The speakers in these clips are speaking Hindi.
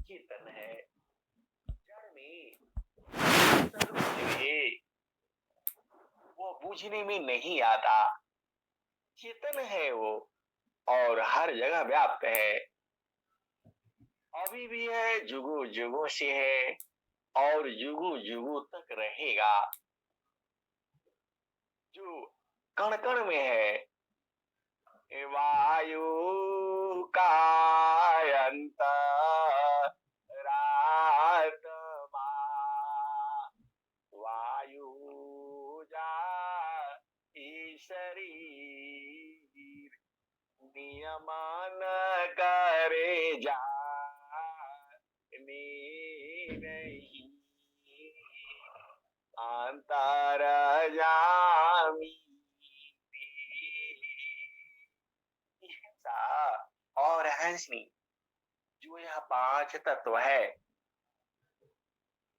चेतन है। जड़ में सदगुरु जो है वो बूझने में नहीं आता। चेतन है वो और हर जगह व्याप्त है। अभी भी है, जुगों जुगों से है और जुगों जुगों तक रहेगा। जो कण कण में है, वायु का अंतरात्मा, वायु जा शरीर, नियमन करे जा नहीं, अंतर जामी और हंसनी। जो यह पांच तत्व है,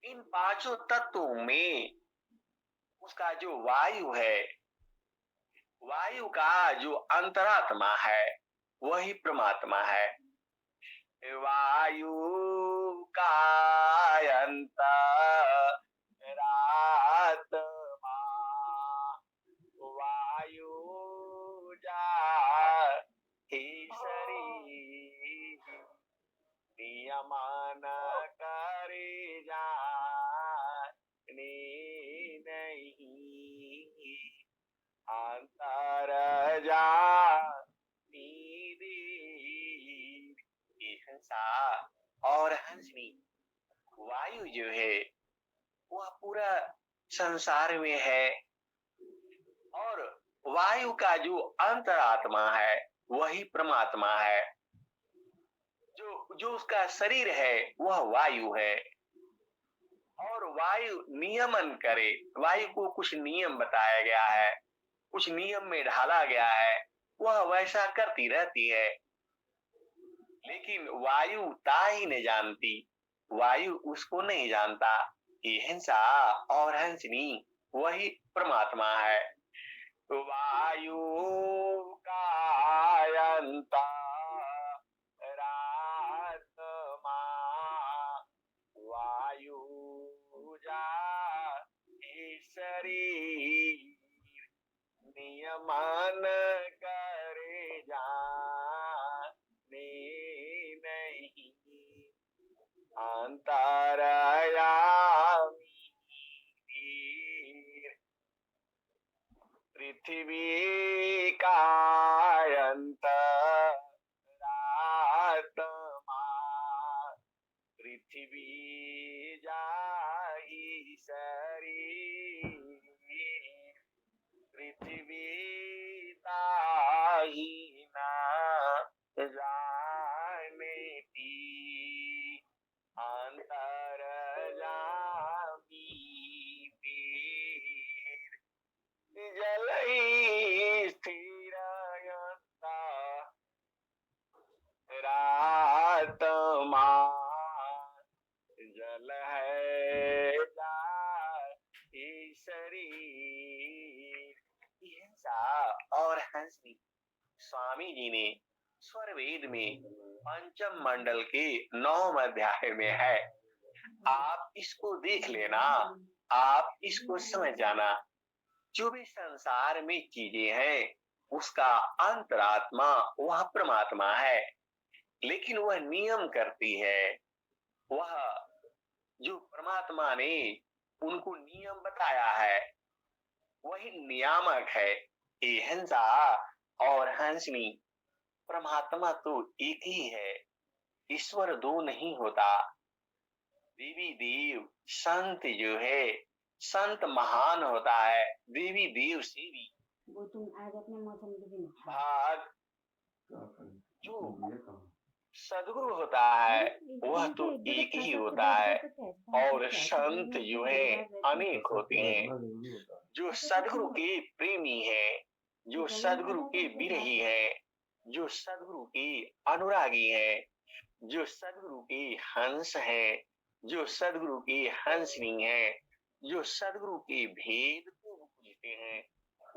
इन पांचों तत्वों में उसका जो वायु है, वायु का जो अंतरात्मा है वही परमात्मा है। वायु का अंतरात्मा, वायु जा ही शरीर, नियमन करे जाने नहीं, अंतर जानी हंसा और हंसनी। वायु जो है वह पूरा संसार में है और वायु का जो अंतरात्मा है वही परमात्मा है। जो जो उसका शरीर है वह वायु है और वायु नियमन करे। वायु को कुछ नियम बताया गया है, कुछ नियम में ढाला गया है, वह वैसा करती रहती है। लेकिन वायु ताई नहीं जानती, वायु उसको नहीं जानता। ये हिंसा और हंसनी वही परमात्मा है। वायु का अंतरात्मा, वायु जा शरीर, नियमन करे जाने नहीं, अंतरयामी। पृथ्वी का अंतरात्मा, पृथ्वी जाहि शरीर, पृथ्वी ताहि न जानेती, अंतर जामी वीर, जल ही स्थिर रात्मा, जल है शरीर। हिंसा और हंसनी स्वामी जी ने स्वर वेद में पंचम मंडल के 9 अध्याय में है। आप इसको देख लेना, आप इसको समझ जाना। जो भी संसार में चीजें हैं उसका अंतरात्मा वह परमात्मा है, लेकिन वह नियम करती है। वह जो परमात्मा ने उनको नियम बताया है वही नियामक है। ये हिंसा और हंसनी परमात्मा तो एक ही है, ईश्वर दो नहीं होता। देवी देव संत जो है, संत महान होता है देवी देव से भी। वो तुम आज अपने मौसम के भाग जो सदगुरु होता है वह तो एक ही होता है और संत जो है अनेक होते हैं। जो सदगुरु के प्रेमी है, जो सदगुरु के विरही है, जो सदगुरु के अनुरागी है, जो सदगुरु के हंस है, जो सदगुरु के हंसनी है, जो सदगुरु के भेद को पूजते हैं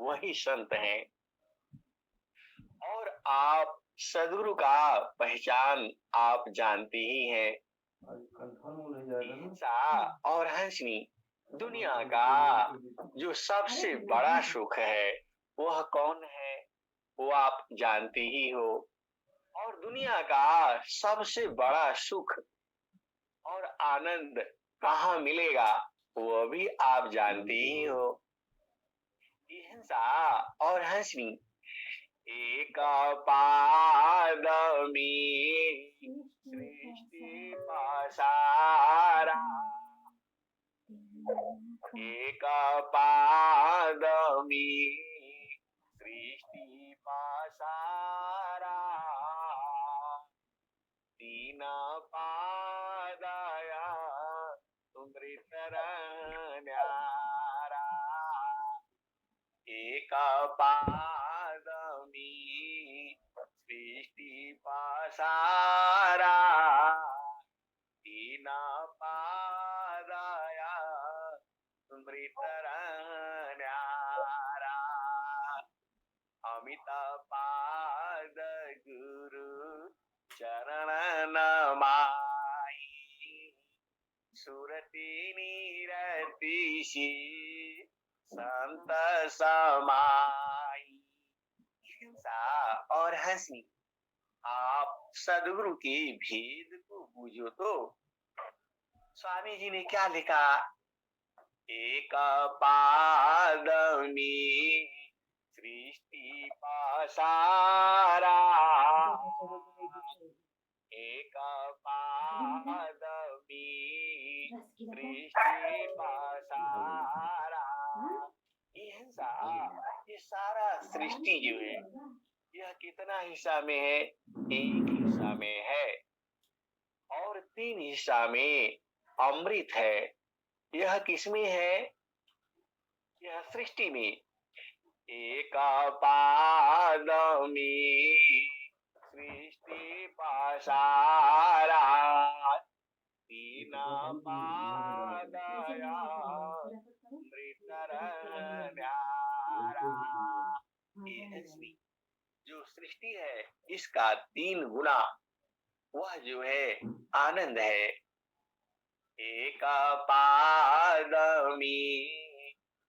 वही संत हैं। और आप सदगुरु का पहचान आप जानते ही हैं। हिंसा और हंसनी दुनिया का जो सबसे बड़ा सुख है वह कौन है, वो आप जानते ही हो। और दुनिया का सबसे बड़ा सुख और आनंद कहाँ मिलेगा वो भी आप जानते ही हो। हिंसा और हंसनी एक पादमी सृष्टि पसारा, एक पादमी सृष्टि पसारा, तीन पादया सुमृत न्यारा, एक पादमी सृष्टि पसारा, तीन पादया सुमृत न्यारा, अमित पाद गुरु चरण नमाई, सुरति निरतिशी संत समाई। हिंसा और हंसी आप सदगुरु के भेद को बूझो तो स्वामी जी ने क्या लिखा, एक पादमी सृष्टि पसारा, एक पादमी सृष्टि पसारा। ये हिंसा, ये सारा सृष्टि जो है यह कितना हिस्सा में है, एक हिस्सा में है और तीन हिस्सा में अमृत है। यह किसमें है, यह सृष्टि में। एक पादमी सृष्टि पसारा, तीन पादया अमृत न्यारा। जो सृष्टि है इसका तीन गुना वह जो है आनंद है। एक पादमी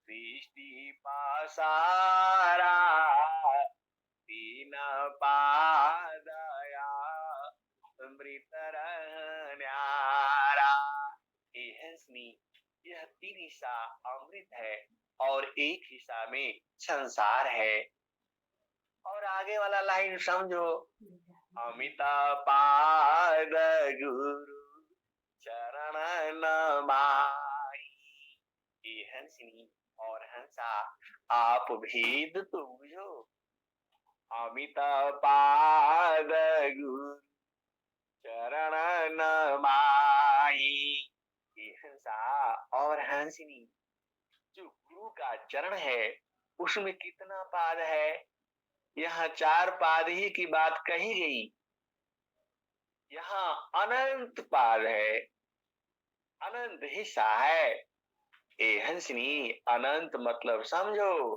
सृष्टि पसारा, तीन पादया अमृत न्यारा। यह तीन हिस्सा अमृत है और एक हिस्सा में संसार है। और आगे वाला लाइन समझो, अमित पाद गुरु चरण नमाई। ये हंसनी और हंसा आप भेद तो बुझो, अमित पाद गुरु चरण नमाई। ये हंसा और हंसनी जो गुरु का चरण है उसमें कितना पाद है, यहाँ चार पाद ही की बात कही गई, यहाँ अनंत पाद है, अनंत हिस्सा है। ए हंसनी अनंत मतलब समझो,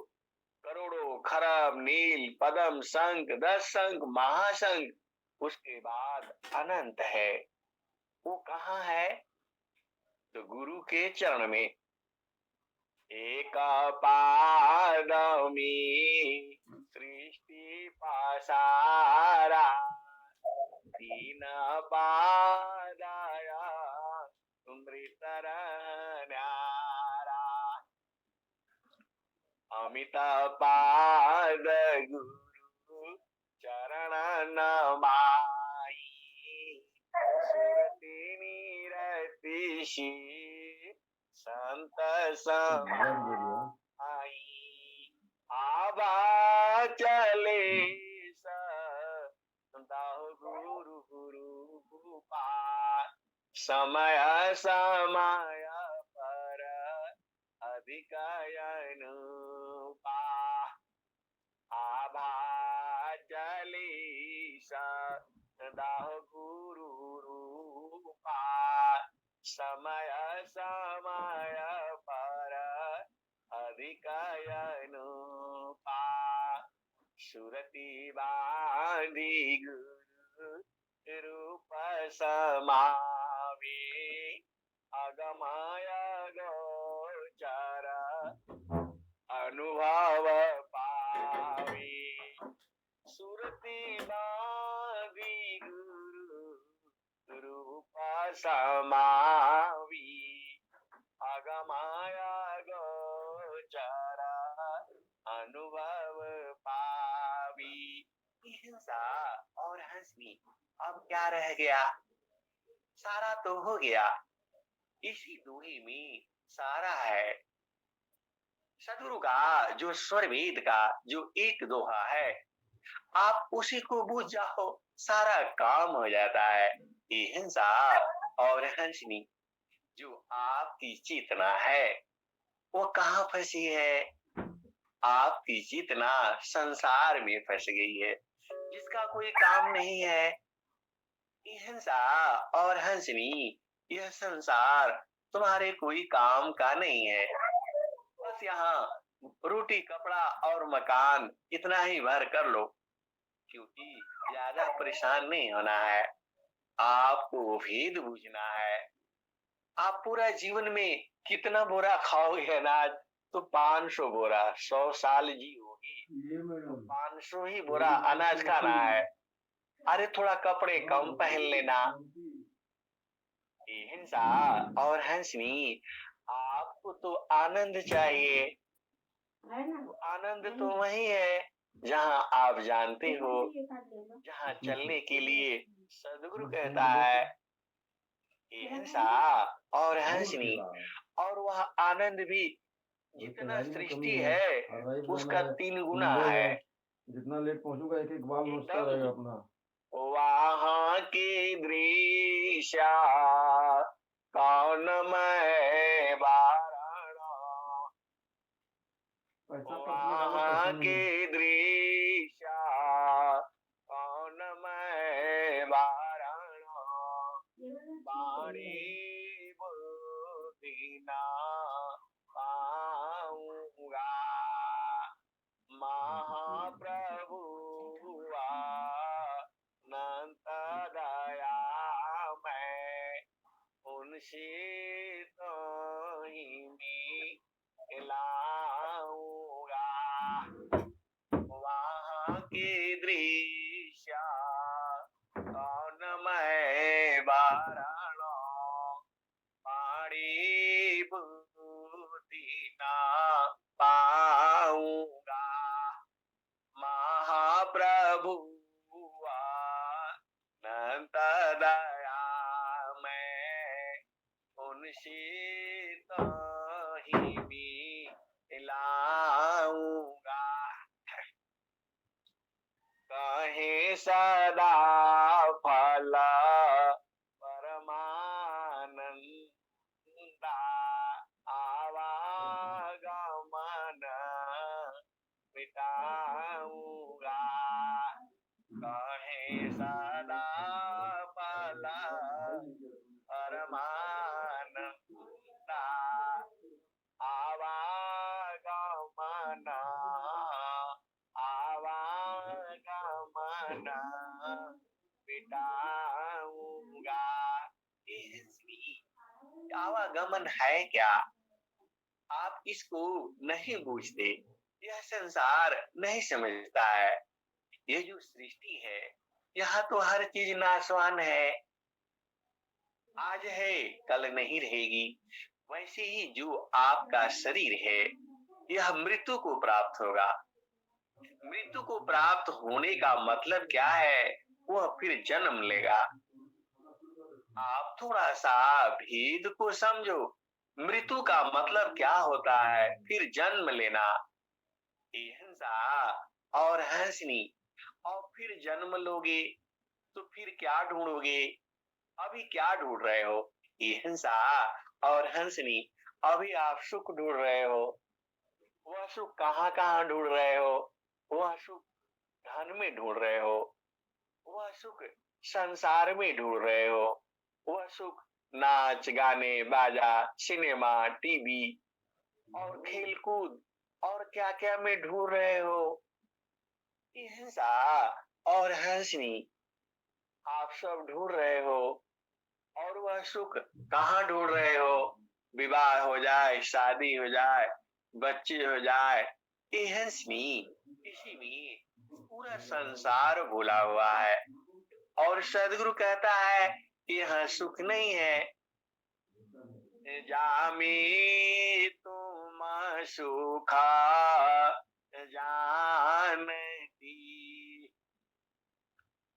करोड़ों खरब नील पदम शंख 10 शंख महाशंख, उसके बाद अनंत है। वो कहाँ है, तो गुरु के चरण में। एक पादमी सृष्टि पसारा, तीन पादया अमृत न्यारा। अमित पाद गुरु चरण नमाई, सुरति निरतिशी संत समाई। आबा चले संताओ गुरु गुरु गोपाल, समय समय पर अधिक अनुपा। आभा चली संताओ गुरु रूपा, समय समय पर अधिक अनुपा। सुरति बांधी गुरु रूप समावेश, अगमाय गोचर अनुभव पावे सुरति बाधी गुरु रूप समावी अगमाय गोचर अनुभव पावी। हिंसा और हंसनी अब क्या रह गया? सारा तो हो गया। इसी दोहे में सारा है। सदगुरु का जो स्वर वेद का जो एक दोहा है, आप उसी को बूझ जाओ, सारा काम हो जाता है। ये हिंसा और हंसनी जो आपकी चेतना है वो कहाँ फंसी है? आपकी चेतना संसार में फंस गई है जिसका कोई काम नहीं है। ये हिंसा और हंसनी, यह संसार तुम्हारे कोई काम का नहीं है। बस यहाँ रोटी कपड़ा और मकान इतना ही भर कर लो, क्योंकि ज्यादा परेशान नहीं होना है। आपको भेद बूझना है। आप पूरा जीवन में कितना बोरा खाओगे अनाज? तो 500 बोरा, 100 साल जियोगी तो 500 ही बोरा अनाज खाना है। अरे थोड़ा कपड़े कम पहन लेना। ये हिंसा और हंसनी, आपको तो आनंद चाहिए। है ना? आनंद तो वही है जहाँ आप जानते हो, जहाँ चलने के लिए सदगुरु कहता है। ये हिंसा और हंसनी और वह आनंद भी जितना सृष्टि है उसका 3 गुना है। जितना लेट पहुंचूंगा एक एक बाल नोचता रहेगा अपना। वहाँ की दृश्य कौन मैं बारणा, वहाँ के दृश्य कौन मैं बारणा, बाणी बुद्धिना पाऊंगा महाप्रभु अनंत दया मैं उनसे तो ही मिलाऊंगा। वहाँ के दृश्य कौन मैं बारणा, पाड़ी बुद्धि ना पाऊंगा महाप्रभु अनंत दया मैं उनसे तो ही मिलाऊंगा। कहे सदा फल परमानंदा, आवागमन मिटाऊंगा। कहे सदा फल परमानंदा, आवागमन मिटाऊंगा। आवागमन है क्या? आप इसको नहीं बूझते। यह संसार नहीं समझता है। ये जो सृष्टि है यहाँ तो हर चीज नाशवान है। आज है कल नहीं रहेगी। वैसे ही जो आपका शरीर है यह मृत्यु को प्राप्त होगा। मृत्यु को प्राप्त होने का मतलब क्या है? वह फिर जन्म लेगा। आप थोड़ा सा भेद को समझो। मृत्यु का मतलब क्या होता है? फिर जन्म लेना। हिंसा और हंसनी, और फिर जन्म लोगे तो फिर क्या ढूंढोगे? अभी क्या ढूंढ रहे हो? ये हिंसा और हंसनी, अभी आप सुख ढूंढ रहे हो। वह सुख कहाँ कहाँ ढूंढ रहे हो? वह सुख धन में ढूंढ रहे हो। वह सुख संसार में ढूंढ रहे हो। वह सुख नाच गाने बाजा सिनेमा टीवी और खेल कूद और क्या क्या में ढूंढ रहे हो। हिंसा और हंसनी आप सब ढूंढ रहे हो। और वह सुख कहाँ ढूंढ रहे हो? विवाह हो जाए, शादी हो जाए, बच्चे हो जाए, इसी में पूरा संसार भूला हुआ है। और सदगुरु कहता है कि यह सुख नहीं है। जामी तुम सुखा जानती,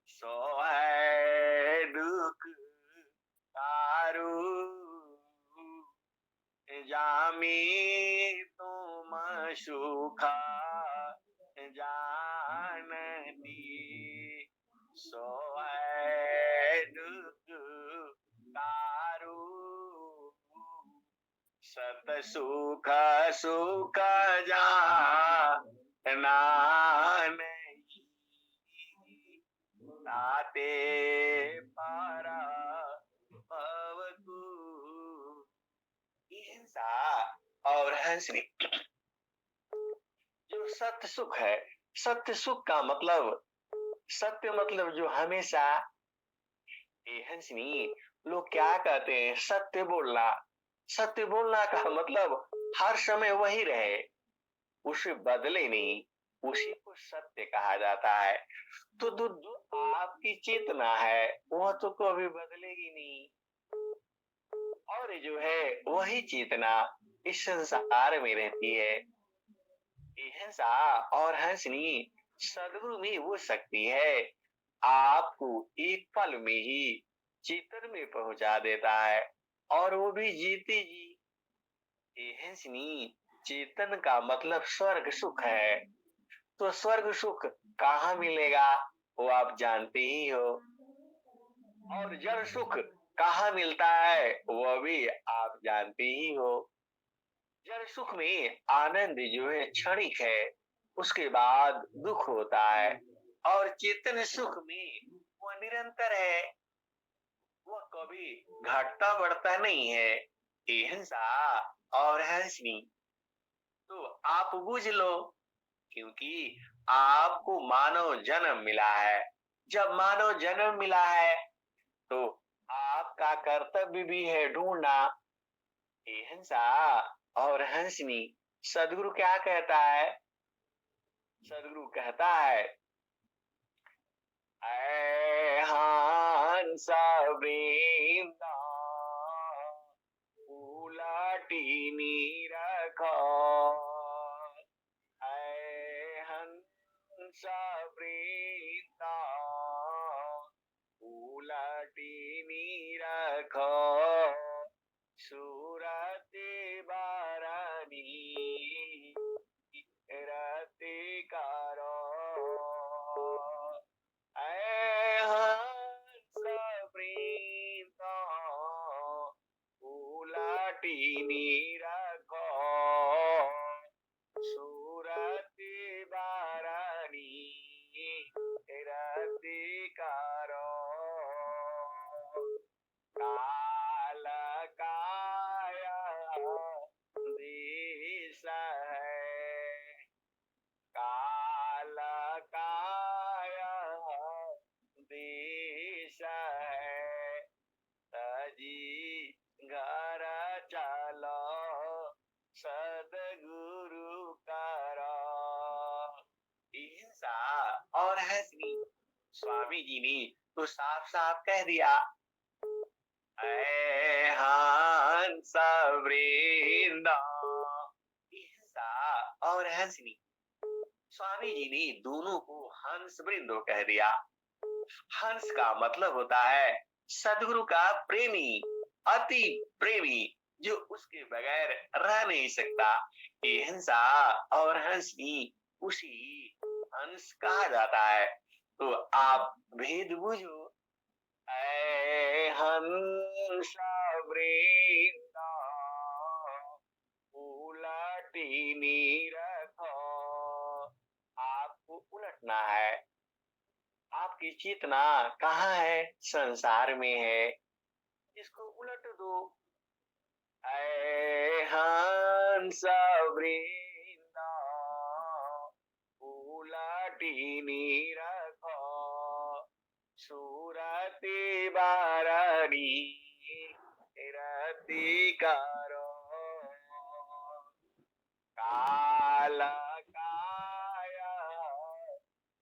सो है दुख तारू, जामी तुम सुखा जानती, सो है दुख तारू, सत सुख सुख जाना नहीं, ताते पारा भवतु। हिंसा और हंसनी जो सत्य सुख है, सत्य सुख का मतलब, सत्य मतलब जो हमेशा, ये हंसनी लोग क्या कहते हैं? सत्य बोलना। सत्य बोलना का मतलब हर समय वही रहे, उसे बदले नहीं, उसी को सत्य कहा जाता है। तो जो आपकी चेतना है वह तो कभी बदलेगी नहीं, और जो है वही चेतना इस संसार में रहती है। हिंसा और हंसनी सदगुरु में वो शक्ति है, आपको एक पल में ही चेतन में पहुंचा देता है, और वो भी जीते जी। हंसनी चेतन का मतलब स्वर्ग सुख है। तो स्वर्ग सुख कहाँ मिलेगा वो आप जानते ही हो, और जड़ सुख कहाँ मिलता है वह भी आप जानते ही हो। जड़ सुख में आनंद जो है क्षणिक है, उसके बाद दुख होता है, और चेतन सुख में वह निरंतर है, वह कभी घटता बढ़ता नहीं है। हिंसा और हंसनी तो आप बुझ लो, क्योंकि आपको मानव जन्म मिला है। जब मानव जन्म मिला है तो आपका कर्तव्य भी है ढूंढना। हिंसा और हंसनी सदगुरु क्या कहता है? सदगुरु कहता है, ऐ हंस वृंदा उलटी रखो, ऐ हंस वृंदा उलटी रखो, सूरति बारानी रति करो, ऐ हंस वृंदा उलटी रखो, सूरति बारानी रति करो, काल काया देश है, काल काया देश है, तजी घर चलो सदगुरु करो। हिंसा और हंसनी स्वामी जी ने तो साफ साफ कह दिया, ऐ हंस वृंदा। हिंसा और हंसनी स्वामी जी ने दोनों को हंस वृंदो कह दिया। हंस का मतलब होता है सदगुरु का प्रेमी, अति प्रेमी, जो उसके बगैर रह नहीं सकता। ये हिंसा और हंसनी उसी हंस कहा जाता है। तो आप भेद बुझो, ऐ हंस वृंदा उलटी रखो। आपको उलटना है, आपकी चेतना कहाँ है? संसार में है, इसको उलट दो। ऐ हंस वृंदा उलटी रखो, सूरति बारानी गति करो काल काया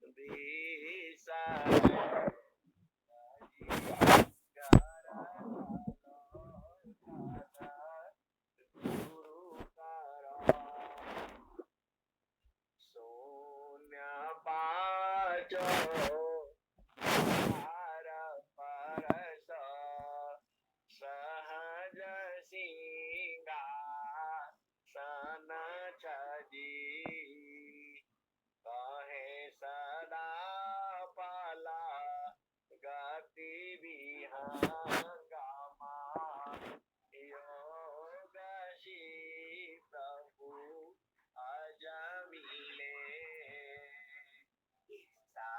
दिशा गुरु करो शून्य पाचो हार परस सहज सिंगा सन छजी कहे सदा पला गति विहंगमा योग प्रभु अजमिले हिंसा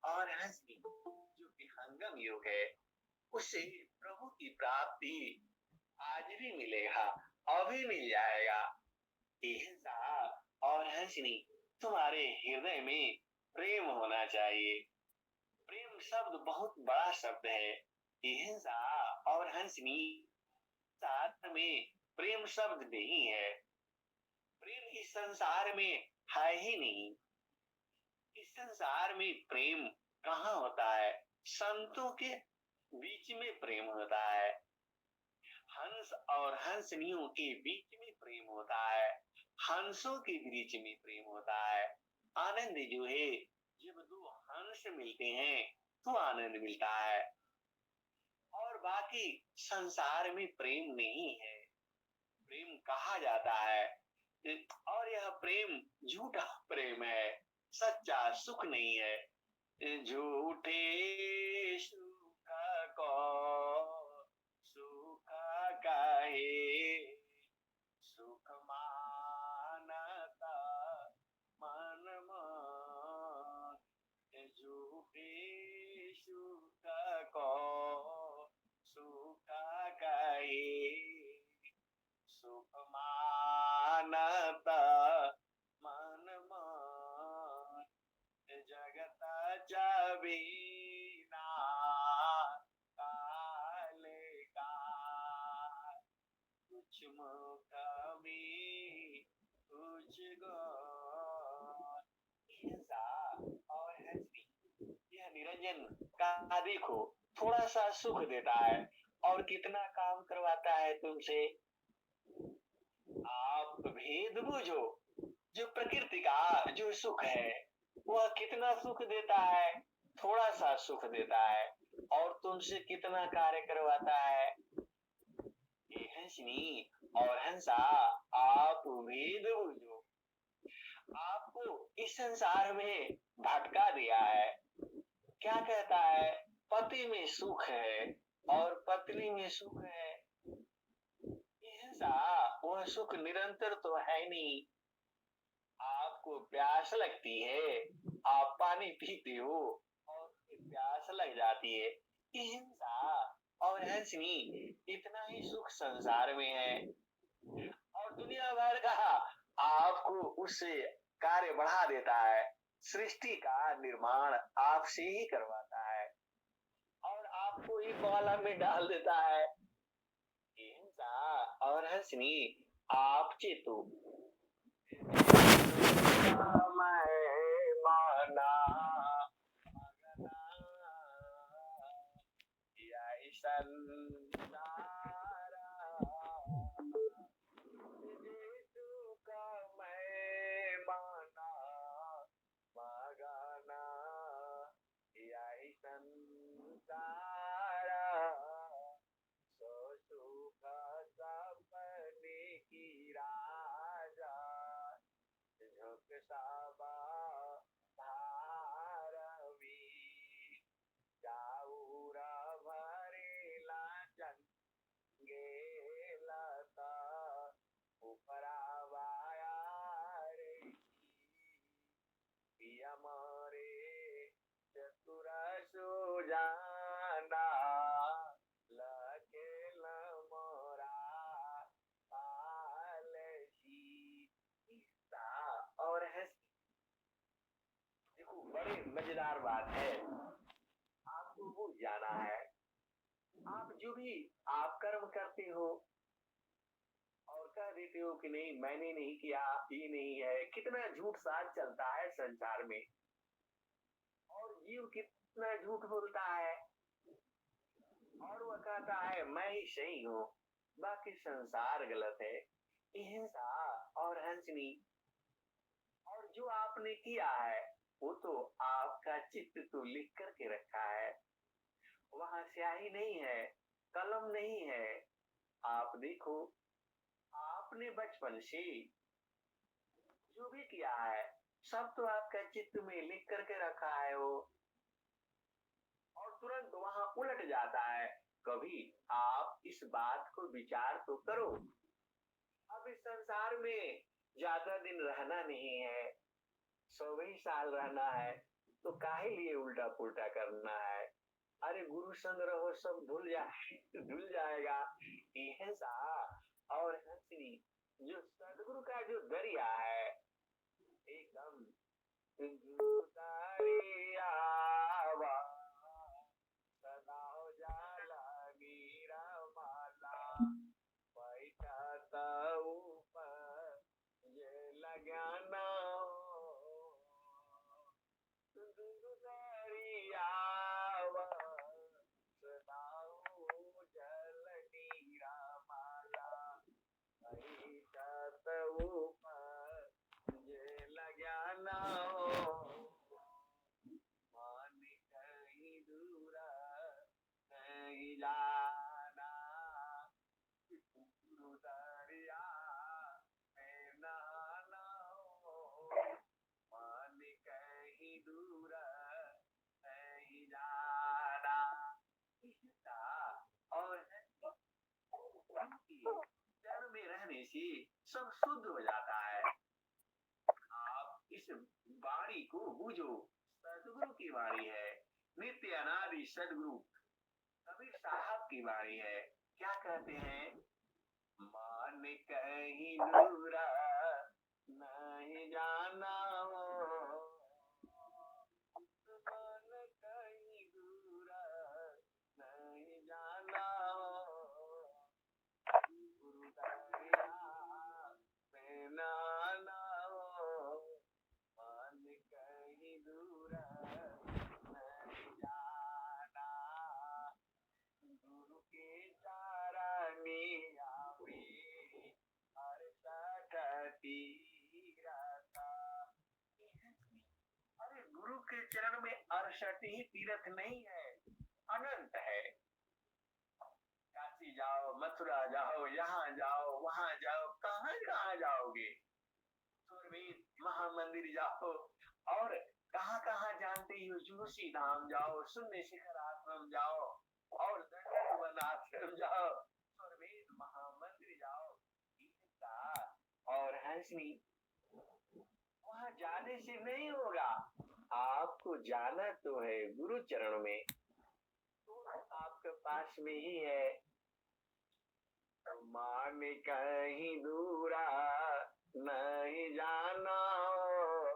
और हंसनी जो विहंगम योग है उससे प्रभु की प्राप्ति आज भी मिलेगा अभी मिल जाएगा। हिंसा और हंसनी तुम्हारे हृदय में प्रेम होना चाहिए। प्रेम शब्द बहुत बड़ा शब्द है। हिंसा और हंसनी साथ में प्रेम शब्द नहीं है। प्रेम इस संसार में है ही नहीं। इस संसार में प्रेम कहाँ होता है? संतों के बीच में प्रेम होता है। हंस और हंसनियों के बीच में प्रेम होता है। हंसों के बीच में प्रेम होता है। आनंद जो है जब दो हंस मिलते हैं तो आनंद मिलता है और बाकी संसार में प्रेम नहीं है। प्रेम कहा जाता है और यह प्रेम झूठा प्रेम है, सच्चा सुख नहीं है। झूठे सुख को सुख कहे सुख मानता मन मान। झूठे सुख को सुख कहे सुख मानता मन मान। जगत जबीना काले का कुछ मुख में कुछ गौर। हिंसा और हंसनी यह निरंजन का देखो थोड़ा सा सुख देता है और कितना काम करवाता है तुमसे। आप भेद बुझो, जो प्रकृति का जो सुख है वह कितना सुख देता है, थोड़ा सा सुख देता है और तुमसे कितना कार्य करवाता है। ये हंसनी और हंसा आप भेद बुझो। आपको इस संसार में भटका दिया है। क्या कहता है? पति में सुख है और पत्नी में सुख है। हिंसा वह सुख निरंतर तो है नहीं। आपको प्यास लगती है, आप पानी पीते हो और प्यास लग जाती है। हिंसा और हंसनी इतना ही सुख संसार में है और दुनिया भर का आपको उससे कार्य बढ़ा देता है। सृष्टि का निर्माण आपसे ही करवाता है और आपको ही कॉला में डाल देता है। हिंसा और हंसनी आप चेतो माना संसारा यीशु का मैं माना मगना यही संसारा सो सुख सपने की राजा झुक सबा भारवी जाऊरा भरेला चंगेलता उपरावाया रे पिया मारे चतुर सुजाना लकेल मोरा पालसी। और है देखो बड़ी मजेदार बात है। आपको वो जाना है आप जो भी आप कर्म करते हो और कह देते हो कि नहीं मैंने नहीं किया, ये नहीं है। कितना झूठ साथ चलता है संसार में, और जीव कितना झूठ बोलता है, और वह कहता है मैं ही सही हूँ, बाकी संसार गलत है। हिंसा और हंसनी, और जो आपने किया है वो तो आपका चित्त तो लिख करके रखा है, वहां स्याही नहीं है, कलम नहीं है। आप देखो, आपने बचपन से जो भी किया है सब तो आपका चित्त में लिख करके रखा है वो, और तुरंत वहां उलट जाता है। कभी आप इस बात को विचार तो करो। अब इस संसार में ज्यादा दिन रहना नहीं है, 100 ही साल रहना है, तो काहे लिए उल्टा पुल्टा करना है। अरे गुरु संग रहो, सब धुल जाएगा। हिंसा और हंसनी जो सदगुरु का जो दरिया है, एकदम दरियावा सदा जाला मीरा माला, बैठा ऊपर ये लगा ना दरियावा सदा जल नीरा माला, बैठा ऊपर ये लगा ना मान कहीं दूरा नहीं जाना, गुरु दरिया में नहाना मान कहीं दूरा नहीं जाना। हिंसा और जड़ में रहने से सब शुद्ध हो जाता है। आप इस वाणी को बूझो, सदगुरु की वाणी है, नित्य अनादि सदगुरु कबीर साहब की वाणी है। क्या कहते हैं? मान कहीं दूरा नहीं जाना हो, मान कहीं दूरा नहीं जाना हो, गुरु दरिया में नाना हो, मान कहीं दूरा नहीं जाना, गुरु के चरणी आवे हर सठती रहता। अरे गुरु के चरण में 68 ही तीर्थ नहीं है, अनंत है। काशी जाओ, मथुरा जाओ, यहाँ जाओ, वहां जाओ, कहाँ कहाँ जाओगे। सूरवीर महामंदिर जाओ, और कहाँ कहाँ जानते हो, जोशी धाम जाओ, शून्य शिखर आश्रम जाओ, और दंडक वन आश्रम जाओ, सूरवीर महामंदिर जाओ। हिंसा और हंसनी वहां जाने से नहीं होगा, आपको जाना तो है गुरु चरण में, तो आपके पास में ही है। मान कहीं दूरा नहीं जाना हो,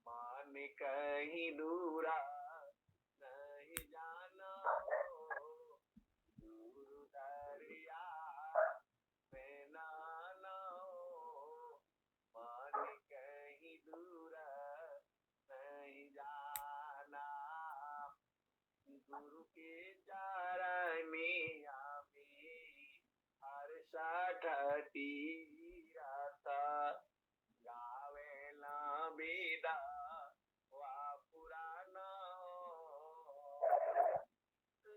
मान कहीं दूरा नहीं जाना हो, गुरु दरिया में नाना हो, मान कहीं दूरा नहीं जाना, गुरु के चरणी आवे हर सठती रहता। गावेला बेदा वा पुराना हो,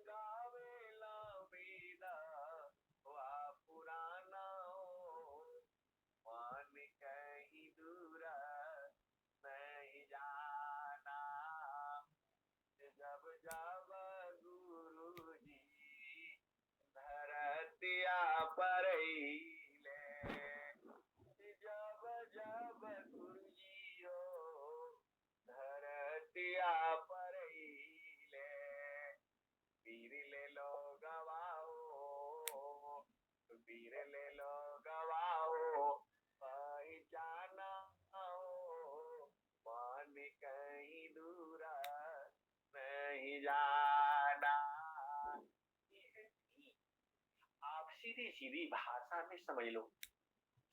गावेला बेदा वा पुराना हो, मान कहीं दूरा नहीं जाना। जब जब गुरु जी धरतिया पर हिले, जब जब गुरु जी हो धरतिया पर हिले, वीर ले लो गवाओ, वीर ले लो गवाओ, पहचाना हो, मान कहीं दूरा नहीं जाना। आप सीधी सीधी भाषा में समझ लो,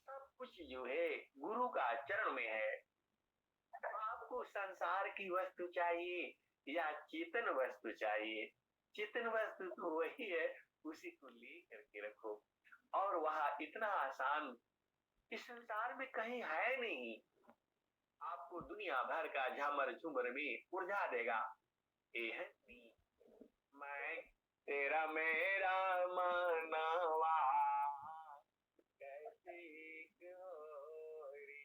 सब कुछ जो है गुरु का चरण में है। आपको संसार की वस्तु चाहिए या चेतन वस्तु चाहिए? चेतन वस्तु तो वही है, उसी को ले करके रखो। और वह इतना आसान इस संसार में कहीं है नहीं। आपको दुनिया भर का झामर झूमर में उलझा देगा। ए है मैं तेरा मेरा मनवा कैसे गोरी,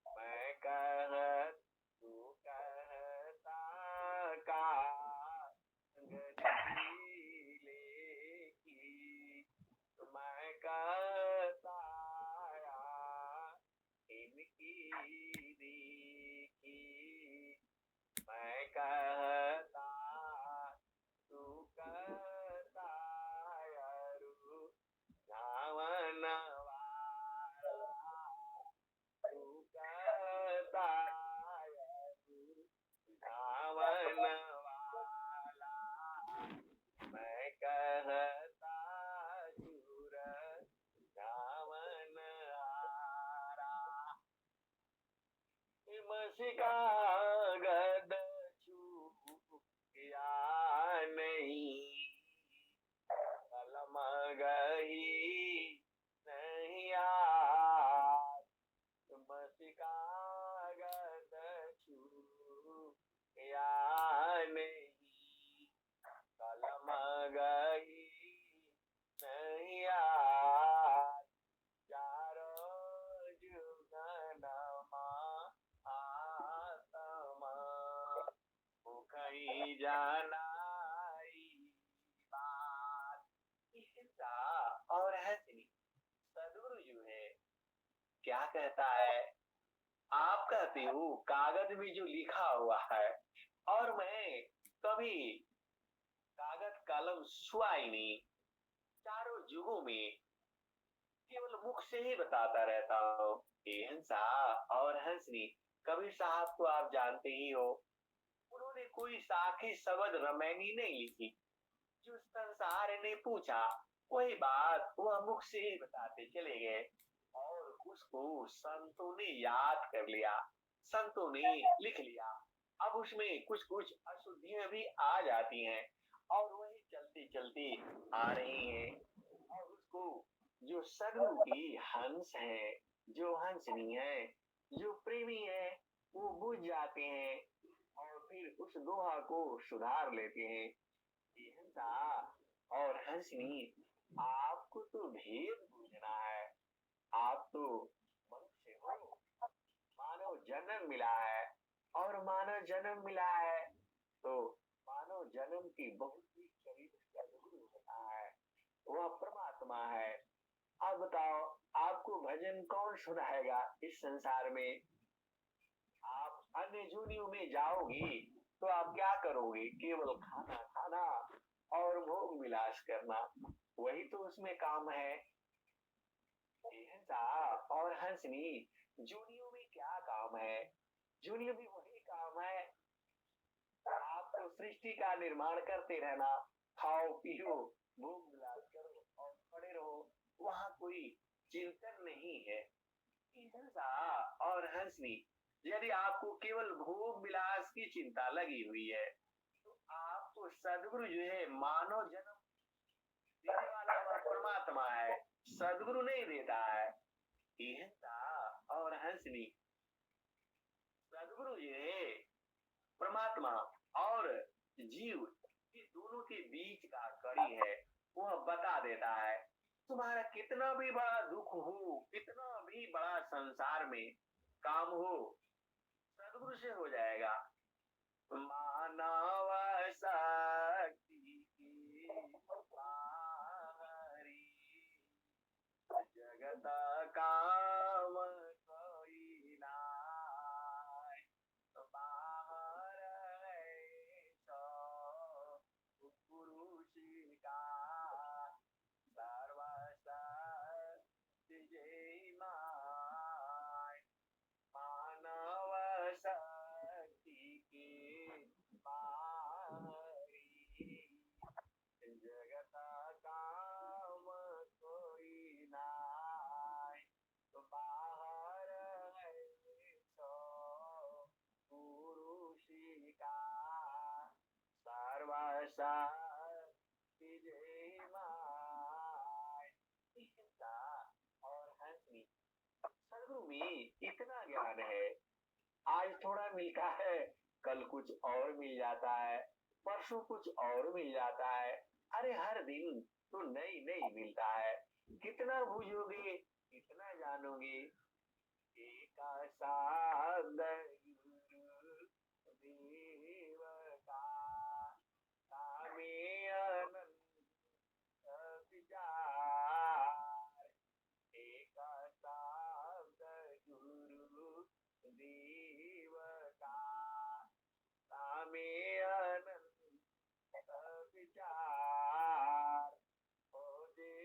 मैं कहत तू कहता का गले की, मैं कहता इनकी देखी, मैं कहता तू कहता यारू धावन वाला, तू कहता यारू धावन वाला, मैं कहता झूर धावन हारा। मसिका गद छूया नहीं, कलम गही नहीं याद, मसिका गद छूया नहीं, कलम गही नहीं याद, चारों जुगनमा आत्मा कहीं जानाई बात। हिंसा और हंसनी सदगुरु जो है क्या कहता है? आप कहते हो कागज में जो लिखा हुआ है, और मैं कभी कागज कलम छुआ ही नहीं। चारों युगों में केवल मुख से ही बताता रहता हूँ। हिंसा और हंसनी कबीर साहब को आप जानते ही हो। उन्होंने कोई साखी शब्द रमैनी नहीं लिखी। जो संसार ने पूछा वही बात वह मुख से ही बताते चले गए, और उसको संतों ने याद कर लिया, संतों ने लिख लिया। अब उसमें कुछ कुछ अशुद्धियां भी आ जाती हैं, और वही चलते चलते आ रही हैं। और उसको जो सदगुरु की हंस है, जो हंसनी है, जो प्रेमी है, वो बुझ जाते हैं और फिर उस दोहा को सुधार लेते हैं। हिंसा और हंसनी, आपको तो भेद बूझना है। आप तो मनुष्य हो, मानव जन्म मिला है, और मानव जन्म मिला है तो मानव जन्म की बहुत ही करीब सदगुरु होता है, वह परमात्मा है। अब बताओ, आपको भजन कौन सुनाएगा इस संसार में? आप अन्य जूनियों में जाओगे तो आप क्या करोगे? केवल खाना खाना और भोग विलास करना, वही तो उसमें काम है। हिंसा और हंसनी जूनियों में क्या काम है? जूनियों में वही काम है, आपको सृष्टि का निर्माण करते रहना, खाओ पियो भोग विलास करो और पड़े रहो, वहां कोई चिंतन नहीं है। हिंसा और हंसनी, यदि आपको केवल भोग विलास की चिंता लगी हुई है तो आपको सदगुरु जो है मानव जन्म देने वाला वह परमात्मा है, सदगुरु नहीं देता है। हिंसा और हंसनी, सदगुरु जो है परमात्मा और जीव इस दोनों के बीच का कड़ी है, वह बता देता है। तुम्हारा कितना भी बड़ा दुख हो, कितना भी बड़ा संसार में काम हो, सदगुरु से हो जाएगा। मानव शक्ति की बाहरी, जगत काम कोई नाय, बाहर है तो पुरुष का सर्वशक्ति जय माय, मानव शक्ति की बाहरी, सा विजय माय हिंसा और हंसनी। सदगुरु में इतना ज्ञान है, आज थोड़ा मिलता है, कल कुछ और मिल जाता है, परसों कुछ और मिल जाता है। अरे हर दिन तो नई नई मिलता है। कितना बूझोगे, कितना जानोगे। एक साध गुरु देव का कामे अनंत विचार। एक साध गुरु देव का कामे अनंत विचार। ओजे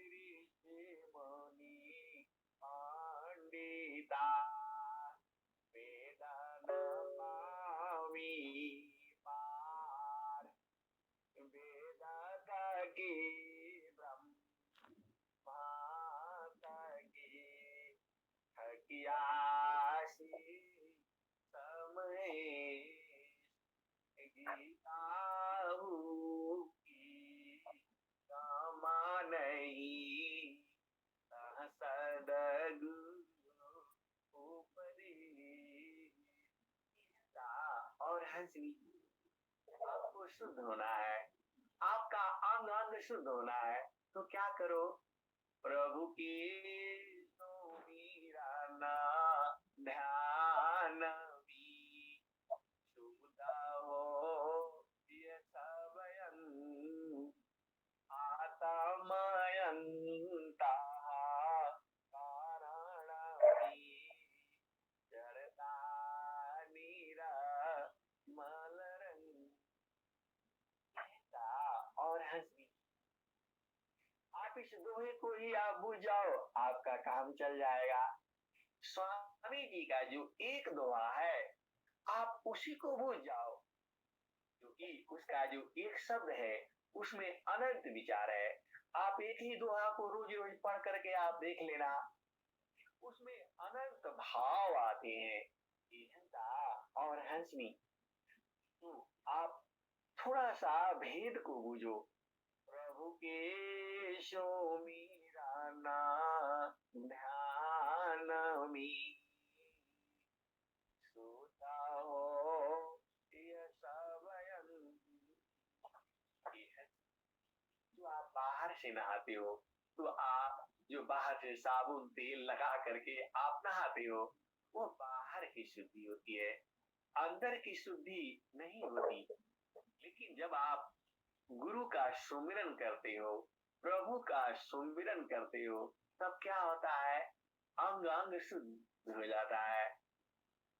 ऋषि मुनि पंडिता वेदन पावी पार। वेद की ब्रह्माता की ठकियासी समय गीता की गामा नहीं सदगुरु उपदेश। और हंसनी, आपको शुद्ध होना है, आपका अंग अंग शुद्ध होना है, तो क्या करो। प्रभु की मीरा ना ध्यान शुद्ध हो ये सबयन आत्मयंता कारण जड़ता नीरा मलरंग और हंसी। आप इस दोहे को ही आप बुझ जाओ, आपका काम चल जाएगा। स्वामी जी का जो एक दोहा है, आप उसी को बुझ जाओ, क्योंकि उसका जो एक शब्द है उसमें अनंत विचार है। आप एक ही दोहा को रोज रोज पढ़ करके आप देख लेना, उसमें अनंत भाव आते हैं। हिंसा और हंसनी, तो आप थोड़ा सा भेद को बूझो। प्रभु के सो मीरा ना ध्यान में सोता हो ये सबयन। जो आप बाहर से नहाते हो, तो आप जो बाहर से साबुन तेल लगा करके आप नहाते हो, वो बाहर की शुद्धि होती है, अंदर की शुद्धि नहीं होती। लेकिन जब आप गुरु का सुमिरन करते हो, प्रभु का सुमिरन करते हो, तब क्या होता है, अंग अंग शुद्ध हो जाता है।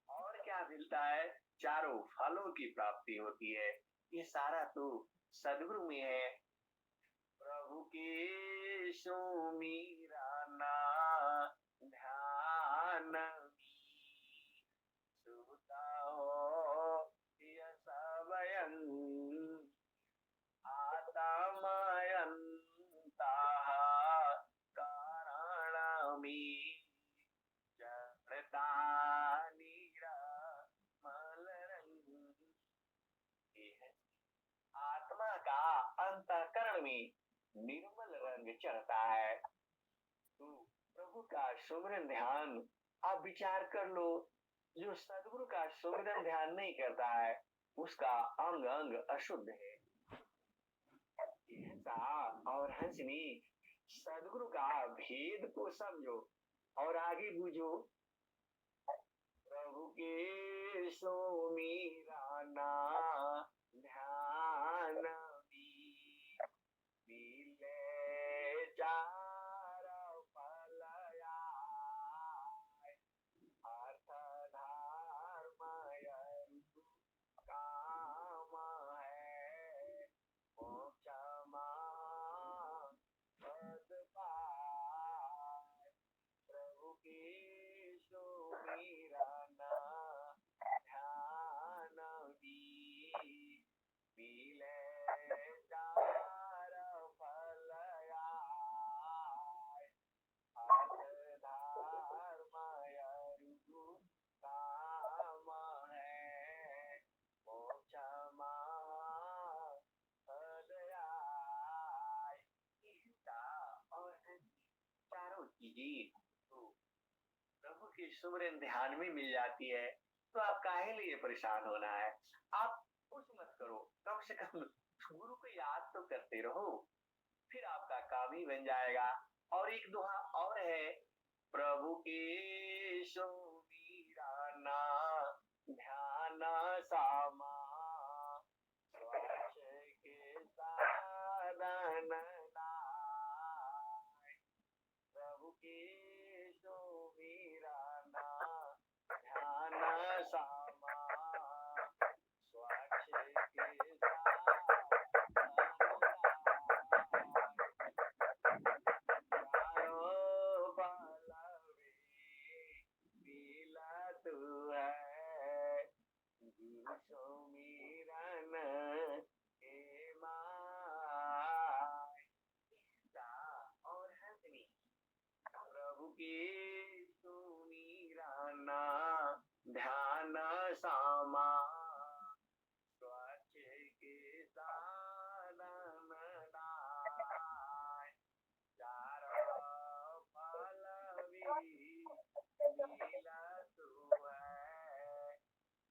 और क्या मिलता है, चारों फलों की प्राप्ति होती है। ये सारा तो सदगुरु में है। प्रभु के सुमिरा ना ध्यान सुता हो ये सबयन आत्मयंता कारणमी जड़ता नीरा मलरंग। आत्मा का अंतःकरण में निर्मल रंग चढ़ता है। तो प्रभु का सुमिरन ध्यान आप विचार कर लो, जो सदगुरु का सुमिरन ध्यान नहीं करता है उसका अंग अंग अशुद्ध है। और हंसनी, सदगुरु का भेद को समझो और आगे बूझो। प्रभु के सुमिरा ना ध्यान मिले चार फलया अर्थ धर्म काम है मोक्ष पद पाए। प्रभु के सुमिरा ना ध्यान जीत तो प्रभु की सुमरन ध्यान में मिल जाती है, तो आप काहे लिए परेशान होना है। आप कुछ मत करो, कम से कम गुरु को याद तो करते रहो, फिर आपका काम ही बन जाएगा। और एक दुआ और है, प्रभु के सुमिराना ध्यान सामा स्वच्छ के साधन नाय। प्रभु के सुमिराना ध्यान सामा स्वच्छ के प्रभु के सुमिराना ध्यान सामा स्वच्छ के साधन नाय। चारों पलवी मिलत है,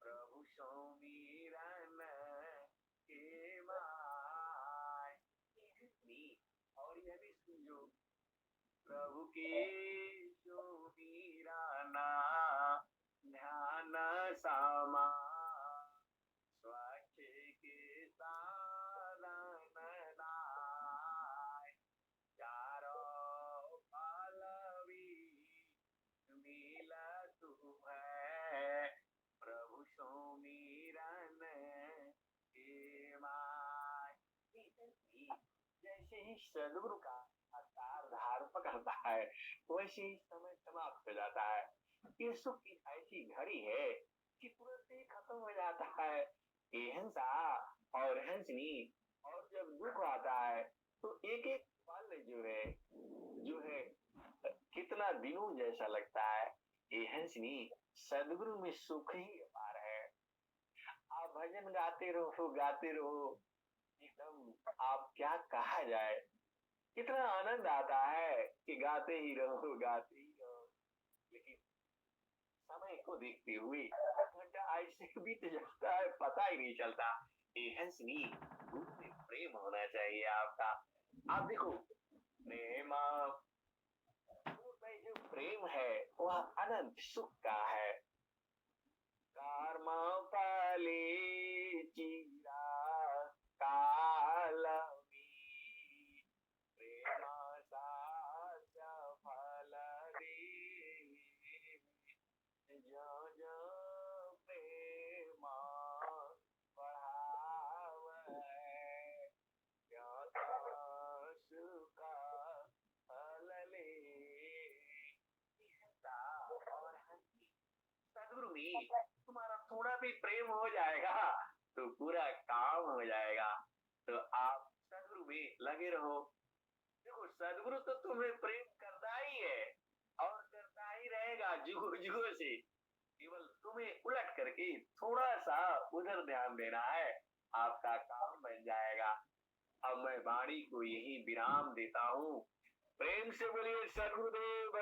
प्रभु सुमिरन के माय। और यह भी सुनो, प्रभु के सुमिराना ध्यान सामा स्वच्छ के साधन नाय। चारों पलवी मिलत है, प्रभु सुमिरन के माय। जैसे ही सदगुरु का धार पकड़ता है, वैसे ही समय समाप्त हो जाता है। ये सुख की ऐसी घड़ी है कि तुरंत ही खत्म हो जाता है। ये हंसा और हंसनी, और जब दुख आता है तो एक एक पल जो है कितना दिनों जैसा लगता है। ये हंसनी, सदगुरु में सुख ही अपार है। आप भजन गाते रहो, एकदम आप क्या कहा जाए, कितना आनंद आता है कि गाते ही रहो। लेकिन समय को देखते हुए घंटा ऐसे बीत जाता है, पता ही नहीं चलता। ये हंसनी, गुरु में प्रेम होना चाहिए आपका। आप देखो, प्रेम में जो प्रेम है वह अनंत सुख का है। कर्म फले चिरा कालमी, प्रेम साचा फल दे। जो जो प्रेम बढ़ावे, त्यों त्यों सुख फल ले। और सदगुरु में तुम्हारा थोड़ा भी प्रेम हो जाएगा तो पूरा काम हो जाएगा। तो आप सदगुरु में लगे रहो। देखो, सदगुरु तो तुम्हें प्रेम करता ही है और करता ही रहेगा जुगो जुगो से। केवल तुम्हें उलट करके थोड़ा सा उधर ध्यान देना है, आपका काम बन जाएगा। अब मैं वाणी को यही विराम देता हूँ। प्रेम से बोलिए सदगुरुदेव